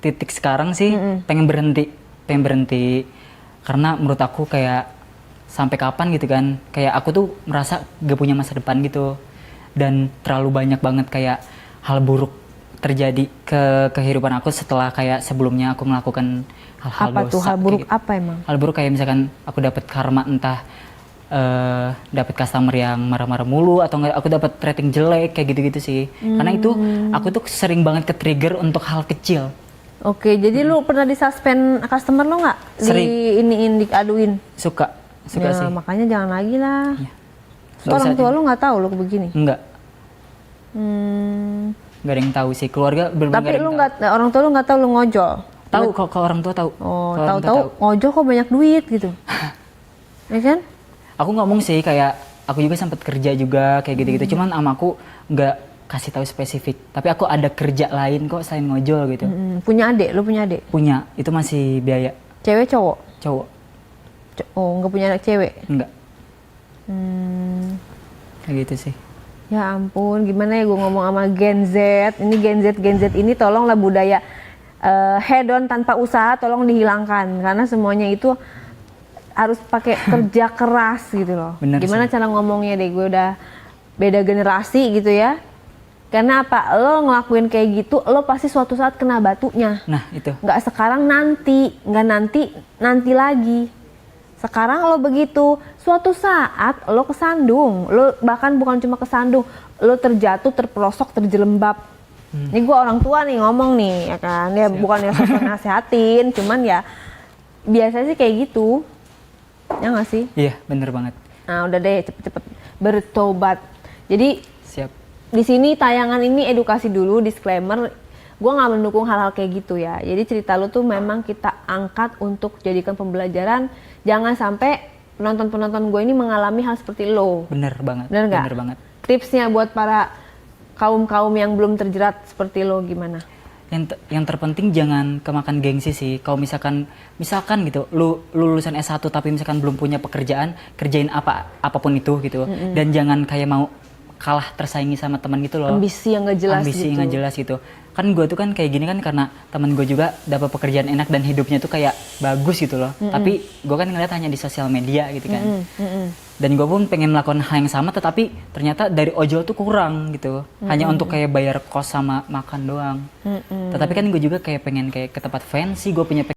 Titik sekarang sih pengen berhenti karena menurut aku kayak sampai kapan gitu kan, kayak aku tuh merasa gak punya masa depan gitu dan terlalu banyak banget kayak hal buruk terjadi ke kehidupan aku setelah kayak sebelumnya aku melakukan hal-hal Apa dosa tuh hal kayak buruk gitu. apa emang? Hal buruk kayak misalkan aku dapat karma, entah dapat customer yang marah-marah mulu atau enggak aku dapat rating jelek kayak gitu-gitu sih. Karena itu aku tuh sering banget ke trigger untuk hal kecil. Oke, jadi lu pernah disuspend customer lo nggak? Sering. Diaduin? Suka Ya, sih. makanya jangan lagi lah. Iya. So, orang tua lu nggak tahu lu begini? Enggak, Hmm, nggak ada yang tahu sih, keluarga benar-benar tapi lu nggak, orang tua lu nggak tahu lu ngojol? tahu. Kalau orang tua tahu. Oh, Kalau orang tua tahu-tahu ngojol kok banyak duit gitu. Ya kan? Aku ngomong sih kayak aku juga sempat kerja juga kayak gitu-gitu, cuman sama aku nggak kasih tahu spesifik, tapi aku ada kerja lain kok selain ngojol gitu. Punya adik, lu punya adik? Punya, itu masih biaya. Cewek cowok? Cowok. Oh, nggak punya anak cewek? Enggak. Kayak gitu sih. Ya ampun, gimana ya gue ngomong sama Gen Z. Ini Gen Z ini tolonglah budaya hedon tanpa usaha tolong dihilangkan. Karena semuanya itu harus pakai kerja keras gitu loh. Bener Gimana sih. cara ngomongnya deh, gue udah beda generasi gitu ya. Karena apa, lo ngelakuin kayak gitu, lo pasti suatu saat kena batunya. Nah itu. Nggak sekarang nanti, nggak nanti lagi. Sekarang lo begitu, suatu saat lo kesandung, lo bahkan bukan cuma kesandung, lo terjatuh, terperosok, terjelembab. Ini gue orang tua nih ngomong nih, ya kan, ya bukan yang sosok nasehatin, cuman ya biasanya sih kayak gitu, ya nggak sih? Iya, bener banget. Nah udah deh, cepet-cepet bertobat. Jadi Siap. di sini tayangan ini edukasi dulu, disclaimer, gue nggak mendukung hal-hal kayak gitu ya. Jadi cerita lu tuh memang kita angkat untuk jadikan pembelajaran. Jangan sampai penonton-penonton gue ini mengalami hal seperti lo. Bener banget. Bener nggak? Bener banget. Tipsnya buat para kaum-kaum yang belum terjerat seperti lo gimana? Yang terpenting jangan kemakan gengsi sih. Kalau misalkan gitu, lu lulusan S1 tapi misalkan belum punya pekerjaan, kerjain apapun itu gitu. Dan jangan kayak mau kalah tersaingi sama teman gitu loh. Ambisi yang gak jelas Ambisi gitu. yang gak jelas gitu. Kan gue tuh kan kayak gini kan karena teman gue juga dapat pekerjaan enak dan hidupnya tuh kayak bagus gitu loh. Tapi gue kan ngeliat hanya di sosial media gitu kan. Dan gue pun pengen melakukan hal yang sama, tetapi ternyata dari ojol tuh kurang gitu. Hanya untuk kayak bayar kos sama makan doang. Tetapi kan gue juga kayak pengen kayak ke tempat fancy, gue punya